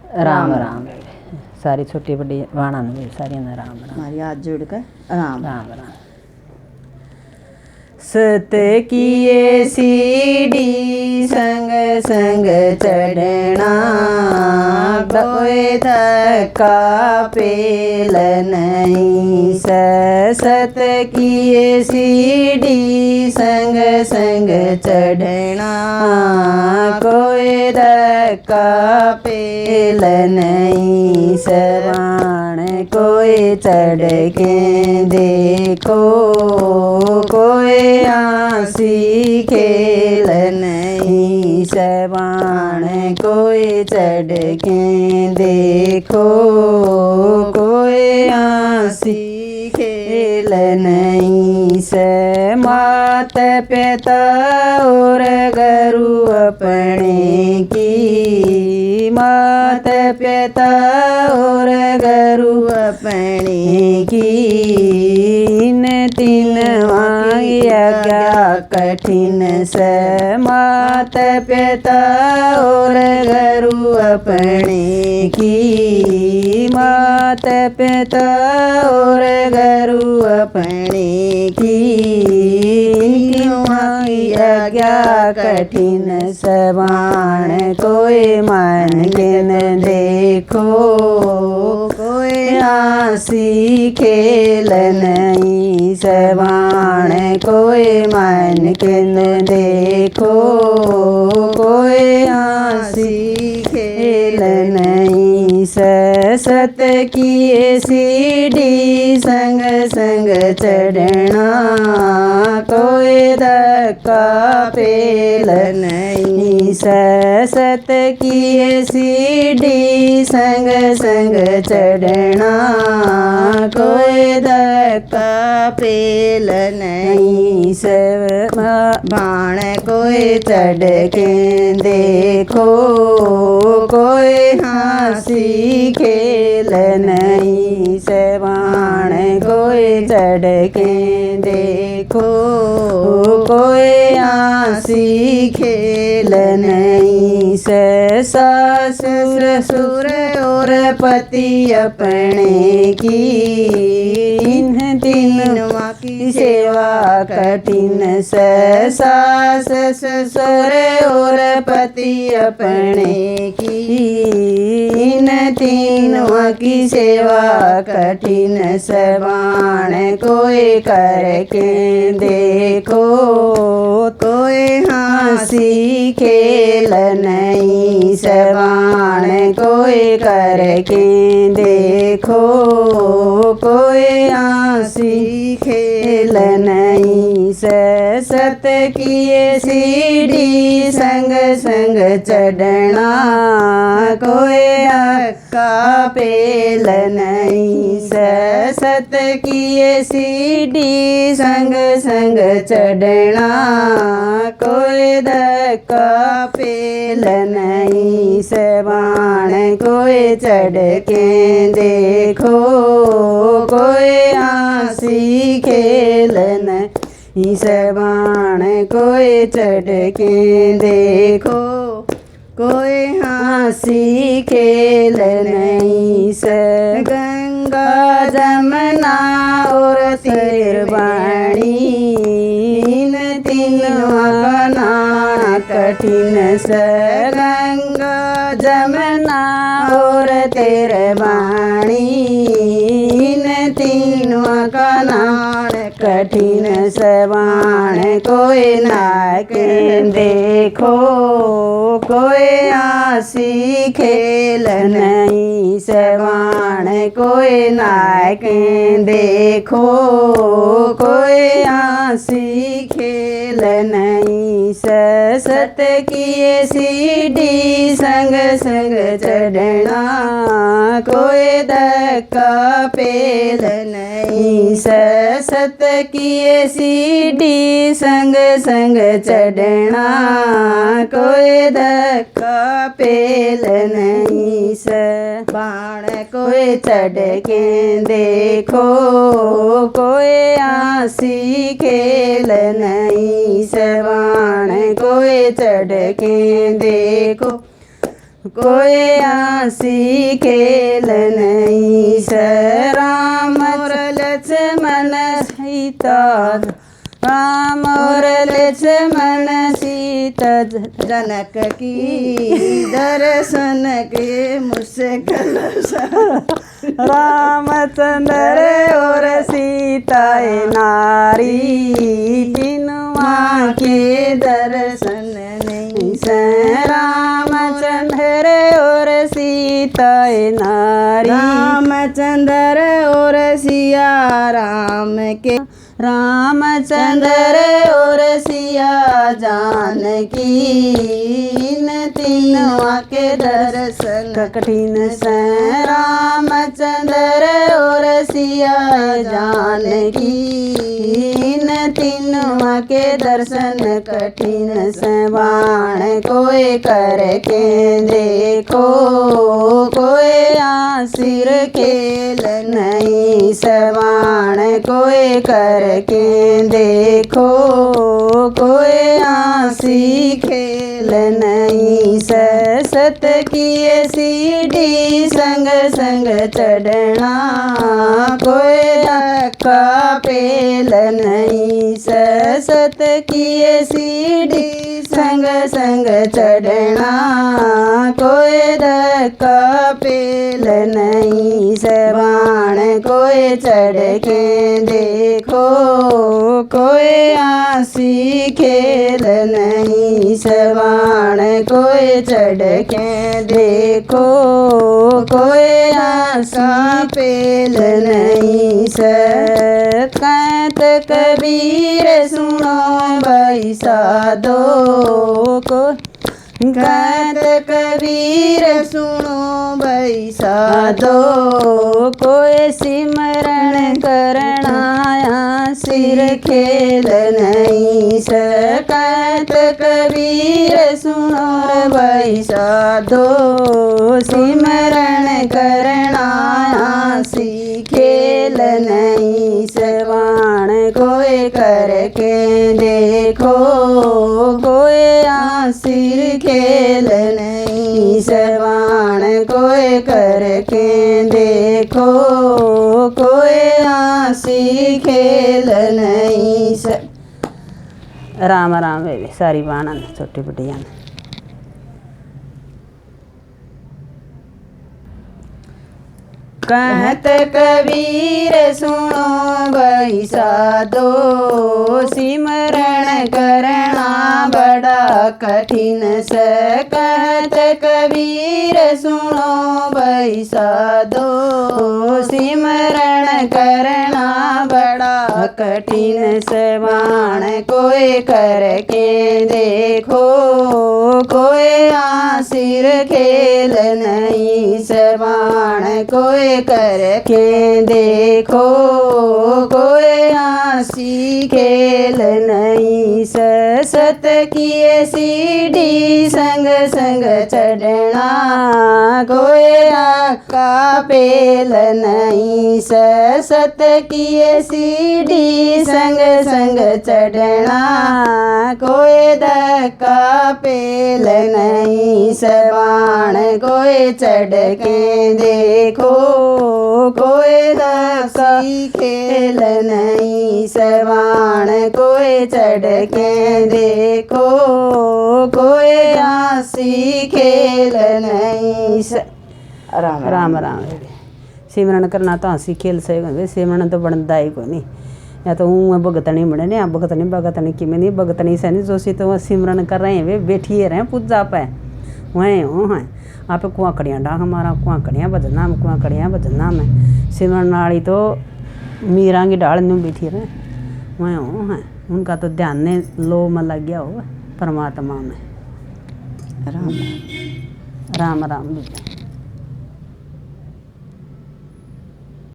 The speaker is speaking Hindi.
राम राम। सारी छोटी बड़ी वाणा ने सारिया ने राम राम। हमारी हाथ जोड़ कर राम राम राम। सत किए सीढ़ी संग संग चढ़ना, कोई धक्का पेल नहीं। सत किए सीढ़ी संग संग चढ़ना, कोई धक्का पेल नहीं। सवाण कोई चढ़ के देखो, कोई आसी खेल नहीं। सवाण कोई चढ़ के देखो, कोई आसी खेल नहीं। मात पिता और गुरु अपने की, मात पिता और गुरु अपने की। तीन क्या कठिन से, मात पिता और गुरु अपने की। मात पिता और गुरु अपने की। क्या कठिन सवाण कोई मान के न देखो, कोई आसी खेल नहीं। सवाण कोई मान के न देखो, कोई आसी खेल नहीं। सत किए सीढ़ी संग संग चढ़ना, कोई धक्का पेल नहीं। सत किए सीढ़ी संग संग चढ़ना, कोई धक्का पेल नहीं। बाण कोई चढ़ के देखो, कोई हंसी खेल नहीं। सवाण कोई चढ़ के देखो, कोई हंसी खेल नहीं। सासुर सुर और पति अपने की, तीनों की सेवा कठिन। सास ससुर और पति अपने की, तीनों की सेवा कठिन। सवाण कोई करके देखो, कोई हंसी खेल नहीं। सवाण कोई करके देखो, कोई हंसी खेल नहीं। सत किए सीढ़ी संग संग चढ़ना, कोई धक्का पेल नहीं। सत किए सीढ़ी संग संग चढ़ना, कोई धक्का पेल नहीं। सवाण कोई चढ़ के देखो, कोई हंसी खेल नहीं। सवाण कोई चढ़ के देखो, कोई हंसी खेल नहीं। गंगा जमुना और तिरवाणी, तीनों का नाम कठिन। गंगा जमुना और तिरवाणी, तीनों का नाम कठिन। सवाण कोई ना के देखो, कोई आसी खेल नहीं। सवाण कोई ना के देखो, कोई आसी खेल नहीं। सत किए सीढ़ी संग संग चढ़ना, कोई धक्का पेल नहीं। सत किए सीढ़ी संग संग चढ़ना, कोई धक्का पेल नहीं। बाण कोई चढ़ के देखो, कोई आसी खेल नहीं। सवाण कोई चढ़ के देखो, कोई आसी खेल नहीं स राम और लक्ष्मण सीता राम और लक्ष्मण सीता जनक की दर्शन के मुश्किल रामचंद्र और सीता नारी तीनों के दर्शन नहीं स रामचंद्र और सीता नारी रामचंद्र और सिया राम के रामचंद्र और सिया जानकी इन तीनों के दर्शन कठिन से रामचंद्र और सिया जानकी इन तीनों के दर्शन कठिन से बाण कोई करके देखो कोई आसिर खेल नहीं सवाण कोई करके देखो कोई आसी खेल नहीं सत किए सीढ़ी संग संग चढ़ना कोई धक्का पेल नहीं सत किए सीढ़ी संग संग चढ़ना कोई धक्का पेल नहीं सवाण कोई चढ़ के देखो कोई आसी खेल नहीं सवाण कोई चढ़ के देखो कोई आसा पेल नहीं सकत कबीर सुनो भाई साधो को कहत कबीर सुनो भाई साधो कोई सिमरण करना सिर खेल नहीं सकत कबीर सुनो भाई साधो सिमरण करना सी खेल नहीं सवाण कोई करके देखो कोई आसिर खेल नहीं सवाण कोई करके देखो कोई आसी खेल नहीं राम राम बेबी सारी बाणा छोटी बटिया कहत कबीर सुनो भाई साधो सिमरण करना बड़ा कठिन स कहत कबीर सुनो भाई साधो सिमरण करना बड़ा कठिन सवाण कोई करके देखो कोई आसिर खेल नहीं सवाण कोई करके देखो कोई आसी खेल नहीं सत किए सीढ़ी संग संग चढ़ना कोई आका पेल नहीं सत किए सीढ़ी संग संग चढ़ना कोई धक्का पेल नहीं सवाण कोई चढ़ के देखो कोई धक्का खेल नहीं सवाण कोई चढ़ के देखो कोई आसी खेल नहीं राम राम राम सिमरन करना तो हंसी खेल से सिमरन तो बनता ही कोई नहीं या तो हूँ भगतनी बने नहीं भगतनी कि नहीं भगतनी से नहीं जोशी तो वह सिमरन कर रहे हैं वे बैठिए रहे पूजा पे वहीं वो हैं आप कुआकड़ियाँ डाक हमारा कुआकड़ियाँ बजना में कुआकड़ियाँ बजना में सिमरन वाली तो मीरा की डाल में बैठी रहे वहीं वो हैं उनका तो ध्यान ने लो में लग गया हो परमात्मा में राम राम राम।